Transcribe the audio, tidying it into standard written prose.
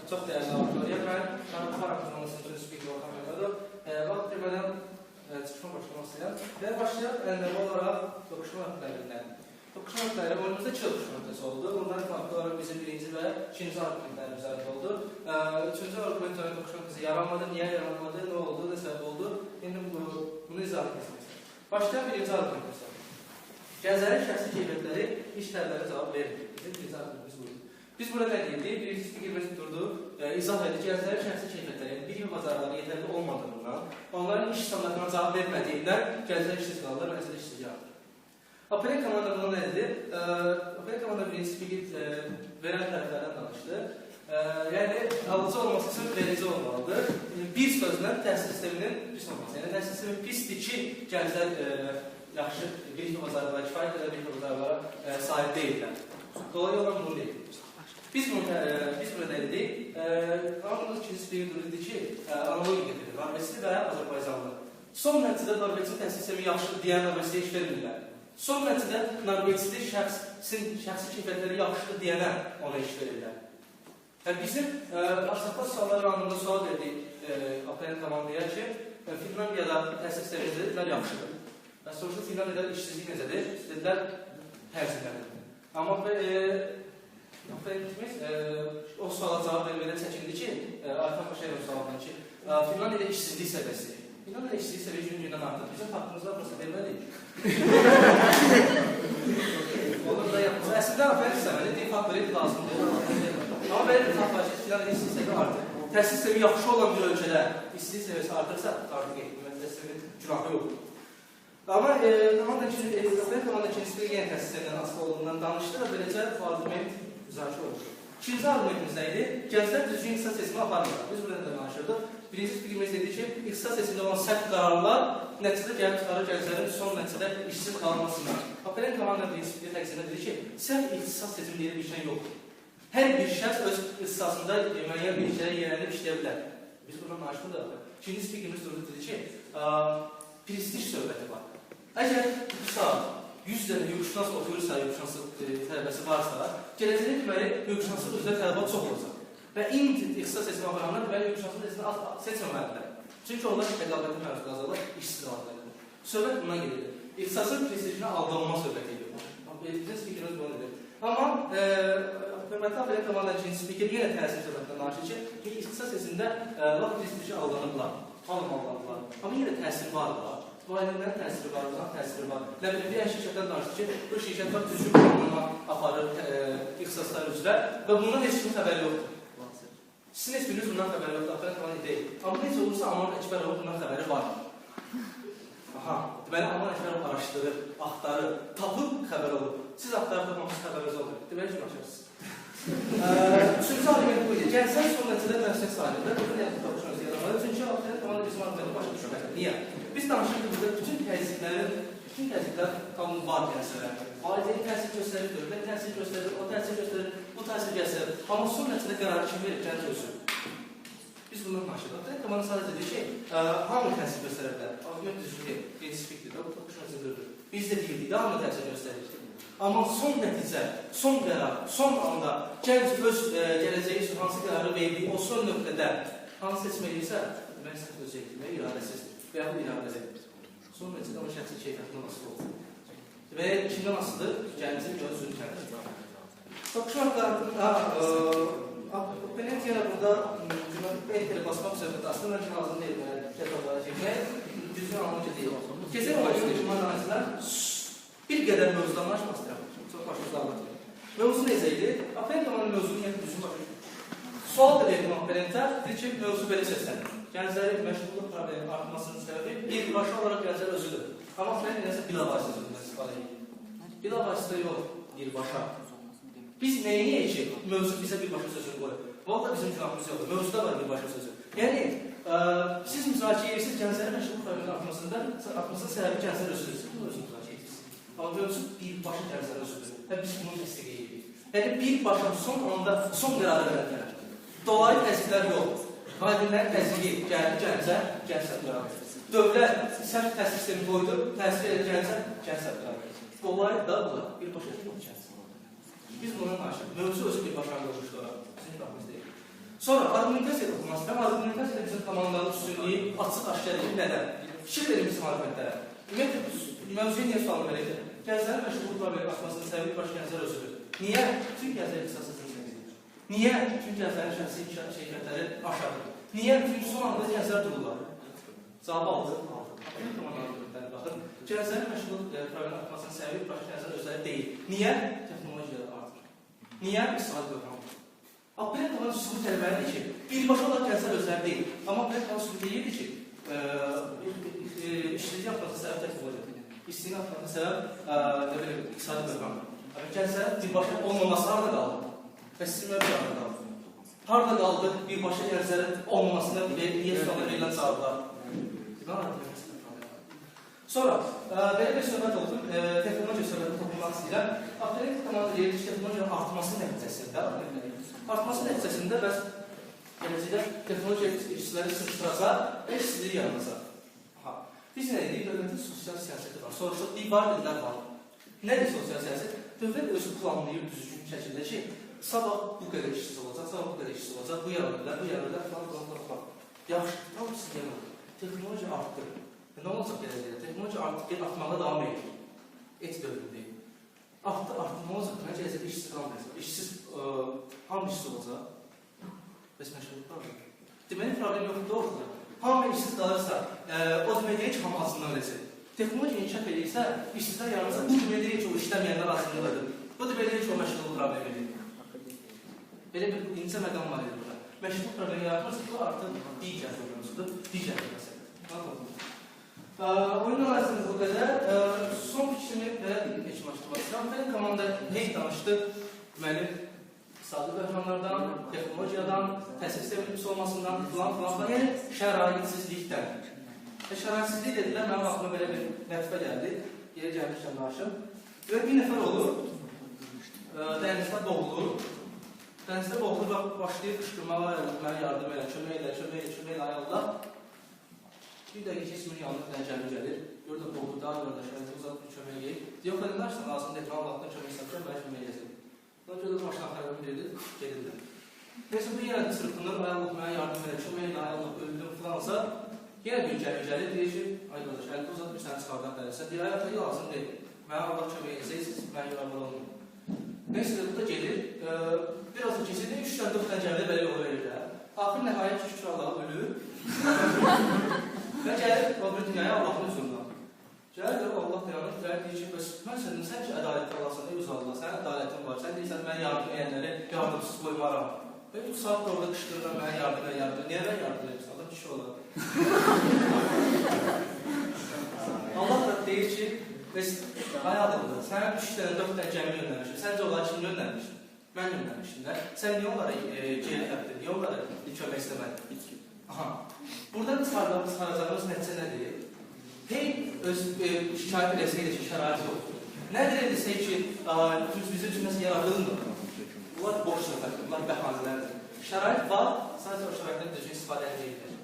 çox dəyərli auditoya. Mən Xaraktermanasının üçün speaker Orxan Məhmədov. Vaxt demədən çıxışma başlamaq istəyirəm. Və başlayaq əlləmə olaraq toqquşma nöqtələrindən. Toqquşma nöqtələri oyunumuzda 2 toqquşma nöqtəsi oldu. Bundan farklı olaraq bizim birinci və ikinci argumentlərimiz aid oldu. Üçüncü argumentlərin toqquşma nöqtəsi yaranmadı, niyə yaranmadı, nə oldu, nə səbəb oldu. İndi bunu izah etmək. Başlayaq birinci argumentimiz. Gənclərin şəxsi keyfiyyətləri iş tələblərə cavab vermir. Birinci argumentimiz buydu. Biz burada nə deyildik? Birinci speakerimiz durdu, izah edir ki, gənclərin şəxsi keyfiyyətləri, bir gün bazarları yeterli olmadığından, onların iş standartlarına cavab vermədiyindən gənclər işsiz qalırlar, məsələ işsiz yardır. Apelin komanda bunu nə dedi? Apelin komanda birinci speaker verən tərəflərdən danışdı. Yəni, alıcı olması üçün verici olmalıdır. Bir sözlə təhsil sisteminin pis olması. Yəni, təhsil sistemi pisdir ki, gənclər yaxşı bir gün bazarlara kifayət edə bir gün bazarlara sahib deyirlər. Dolayı olan bunu deyil. Biz burada dedik, anlamda ikinci speaker dedi ki, analogi getirir, Norveçli və Azərbaycanlı. Son nəticədə Norveçli təhsil sistemi yaxşıdır deyən Norveçliyə iş vermirlər. Son nəticədə Norveçli şəxsi keyfiyyətləri yaxşıdır deyənə ona iş verirlər. Bizim Arsaqlar sualları anlamda sual verdik Apelin komandaya ki, Finlandiyada təhsil sistemləri yaxşıdır. Və soruşdu, Finlandiyada işsizlik necədir? Dedilər, tərzindədir. Amma o suala cavab vermədən çəkildi ki, Arifan Paşayevin sualından ki, Finlandiyada işsizlik səviyyəsi. Finlandiyada işsizlik səviyyəsi gün-gündən artıq. Bizim haqqımızda burası vermədik. Olur da yapmaz. Əslində, Arifan istəməli, deyib haqq verib lazımdır. Amma belə bir haqq var ki, Finlandiyada işsizlik səviyyəsi artıq. Təhsil sistemi yaxşı olan bir ölkədə işsizlik səviyyəsi artırsa, artıq etməkdə sisteminin günahı yoxdur. Amma komanda ikinci speaker təhsil sistemindən asılı olduğundan danışdı və beləcə bu argument müzakirə oldu. İkinci argumentimiz nə idi? Gənclər düzgün ixtisas seçimi aparmırlar. Biz burada da danışırdıq. Birinci speakerimiz dedi ki, ixtisas seçimində olan sərt qərarlar nəticədə gəlib çıxarır gənclərin son nəticədə işsiz qalmasından. Apelin komanda birinci speaker təqsirində dedi ki, sərt ixtisas seçimi deyil bir şey yoxdur. Hər bir şəxs öz ixtisasında müəyyən bir şeyə yiyələnib işləyə bilər. Biz buradan danışdıq da. İkinci speakerimiz durdu dedi ki, prestij söhbəti var. Əgər bu saat 100 dənə hüquqşünas oturursa, hüquqşünaslıq tələbəsi varsa, gələcəkdə deməli, hüquqşünaslıq üzrə tələbat çox olacaq. Və indi ixtisas seçimi aparanlar deməli, hüquqşünaslıq seçməməlidirlər. Çünki onlar rəqabətin məruz qalacaqlar, işsiz qalacaqlar. Söhbət bundan gedir. İxtisasın prestijinə aldanma söhbəti edir. Bizim speakerimiz bunu edir. Amma hörmətli Apelin komandanın ikinci speaker yenə təhsil söhbətindən danışır ki, ixtisas seçimində laf prestiji aldanıblar, aldanıblar. Amma yenə təhsil vardır. Valideynlərin təsiri var, uzaq təsiri var. Nə bilim, bir şirkətdən danışdı ki, bu şirkət var, düzgün qanunla aparır ixtisaslar üzrə və bundan heç kimin xəbəri yoxdur. Sizin heç biriniz bundan xəbəri yoxdur, Apelin komandanı deyil. Amma necə olursa, Aman Əkbərov bundan xəbəri var. Aha, deməli, Aman Əkbərov araşdırır, axtarır, tapıb xəbər olur. Siz axtarıb tapmamışsınız, xəbəriniz olur. Deməli, kim açarsınız? Üçüncü argument bu idi. Gəlsən son nəticədə məsuliyyət sahibidir. Bunu yaxud tapışmanızı yaranmalı. Çünki Apelin komandanı bizim argumentini başa düşməlidir. Niyə? Biz danışırıq burada bütün təzyiqlər qanun var gəlsələr. Valideyn təhsil göstərir, dövlət təhsil göstərir, o təhsil göstərir, bu təhsil göstərir. Amma son nəticədə qərarı kim verir? Gənc özü. Biz bundan danışırıq. Apelin komandanı sadəcə deyir ki, hamı təhsil göstərə bilər. Argument düzgün deyil, genç spikdir, bu toqquşması dördür. Biz də deyildik, hamı təhsil göstərir. Amma son nəticə, son qərar, son anda gənc öz gələcəyi üçün hansı qərarı verdiyi, o son nöqtədə hansı seçməliysə, mən səhv öz etdirməyə iradəsizdir. Və yaxud iradəsidir. Son nəticədə o şəxsi keyfiyyətindən asılı olur. Və kimdən asılıdır? Gəncin göz ülkədir. Toqquşma Apelin yenə burada enteri basmaq söhbəti aslında mən lazım deyil, kitablara çəkmək, düzgün anlamca deyil. Keçən olayı analizlər bir qədər mövzudan danışmaq istəyirəm. Çox başımızda anlatmayayım. Mövzu necə idi? Apelin komandanın mövzunu yəni düzgün başlayır. Sual da verdim Apelintə, deyir ki, mövzu belə səslənir. Gənclərin məşğulluq probleminin artmasının səbəbi birbaşa olaraq gənclər özüdür. Amma Apelin nəsə bilavasitə sözündən istifadə edir. Bilavasitə yox, birbaşa. Biz nəyə yiyək ki, mövzu bizə birbaşa sözünü qoyur? Valla bizim günahımız yoxdur, mövzuda var birbaşa sözü. Yəni, siz müzakirə edirsiniz, gənclərin məşğulluq probleminin artmasının səbəbi gənclər özüdür. Siz bunu özünü müzakirə edirsiniz. Amma mövzu birbaşa gənclər özüdür və biz bunu təsdiq edirik. Yəni, birbaşa son anda, son qərarı verənlər. Dolayı təsdiqlər yox. Valideynlərin təsdiqi gəldi gəncə, gənc səbqərar. Dövlət sərt təhsil sistemi qoydu, təhsil edir gəncə, gənc səbqərar. Dolayı da bu da birbaşa yox gəncə. Biz bundan danışırıq. Mövzu özü birbaşa qoymuşdur. Bizim qapımız deyil. Sonra argumentasiya toxunması. Mən argumentasiyada bizim komandanın üstünlüyü açıq-aşkar edib nədən? Fikir verir bizim argumentlərə. Ümumiyyətlə, mövzuya niyə sual verir? Gənclərin məşğulluq problemi artmasının səbəbi baş gənclər özüdür. Niyə? Çünki gənclər ixtisasızlıq. Niyə? Çünki gənclərin şəxsi şirkətləri aşağıdır. Niyə? Çünki son anda gənclər dururlar. Cavabı aldı. Baxın, gənclərin məşğulluq problemi artmasının səbəbi baş gənclər özləri deyil. Niyə? Texnologiyalar artır. Niyə? İqtisadi böhran. Belə qalan sübut eləməlidir ki, birbaşa olaraq gənclər özləri deyil. Amma belə qalan sübut deyildir ki, işləyici artmasının səbəb texnologiyadır. İstəyini artmasının səbəb iqtisadi böhrandır. Gənclər birbaşa olmaması harada qaldı? Və sizin mövqe harada qaldı? Harada qaldı birbaşa gənclərin olmamasına niyə suala verilən cavablar? Sonra, belə bir söhbət oldu, texnologiya söhbəti toplmaq istəyirəm. Akademik komanda deyir ki, texnologiyanın artması nəticəsində bəs gələcəkdə texnologiya işçiləri sırışdıracaq və işçiləri yaranacaq. Biz nə dedik? Dövlətin sosial siyasəti var. Soruşuq, var dedilər var. Nədir sosial siyasət? Dövlət özü planlayır düzgün şəkildə ki, sabah bu qədər işçisi olacaq, sabah bu qədər işçisi olacaq, bu yaranırlar, falan. Yaxşı, tam siz gəlin. Texnologiya artdı. Nə olacaq gələcəkdə? Texnologiya artmağa davam edir. Et dövləti. Artdı, nə olacaq? Mən gələcəkdə işsiz qalmayacaq. İşsiz, hamı işsiz olacaq. Bəs məşğulluq var mı? Deməli, problem yoxdur, doğrudur. Hamı işsiz qalırsa, o demək deyək ki, hamı azından öləcək. Texnologiya inkişaf edirsə, işsizlər yaranırsa, bu demək deyək ki, o işləməyənlər azınlıqdır. Bu demək deyək ki, o məşğulluq problemidir. Belə bir incə məqam var edir burada. Məşğulluq problemi yaratmırsa, bu artıq digər problemsudur, digər bir məsələ. Oyun analizimiz bu qədər. Son fikrimi belə keçmişdirmək istəyirəm. Mən komanda hey danışdı. Deməli, iqtisadi böhranlardan, texnologiyadan, təhsil sisteminin olmasından, filan. Yəni, şəraitsizlikdən. Şəraitsizlik dedilər, mənim vaxtıma belə bir nətifə gəldi. Yeri gəlmişdən danışım. Və bir nəfər olur, dənizdə boğulur. Dənizdə boğulur və başlayır qışqırmağa, mənə yardım elə, kömək elə, ay Allah. Bir dəqiqə keçmir, yanlıq nəncəmi gəlir. Gördə boğulur, daha gördə şəhədə uzatıb kömək eləyir. Deyək, qədinlərsən, lazımdır, etmə Allahdan kömək istəmişəm, mənə kömək eləyəcək. Sonra gördə başına xərbəmi verir, gedirlər. Neyse, bu yenə sırtından, ay Allah, mənə yardım elə, kömək elə, ay Allah, öldüm filansa, yenə bir gəlir, deyir ki, ay qardaş, əldə uzat bir səni çıxardan dərəsə, deyir, ay Allah, lazım deyil. Mənə Allah kömək eləyəcəksiniz, mən yardım olunum. Neyse, bu da gelir, biraz da keçirdi, 3-4 dənə gəlir, belə yolu verirlər. Axır nəhayət ki, şükür Allah ölür. Və gəlir, o bir dünyaya Allahın üzrundan. Gəlir, Allah dayanır, deyir ki, mən sən ki, ədalətli Allahsan, ey uz Allah, sənin ədalətin var, sən deyirsən, mən yardım edənləri yardımsız qoymaram. Və 3 saat da orada qışqırıram, mənə yardım edirəm. Niyə mən yardım edirəm? Allah kişi olar. Allah da deyir ki, ay adamdır, sənə 3 dənə, 4 dənə gəmi göndərmişim. Səncə onları kim göndərmişim? Mən göndərmişim də. Sən niyə onlara geri təbdir, niyə onlara kömək istəmədin? Buradan çıxaracağımız nəticə nədir? Hey, öz şikayət eləsəydi ki, şərait yoxdur. Nədir edilsək ki, bizim üçün nəsə yaradılmır? Bunlar boş söhbətdir, bunlar bəhanələrdir. Şərait var, sadəcə o şəraitdən düzgün istifadə edilir.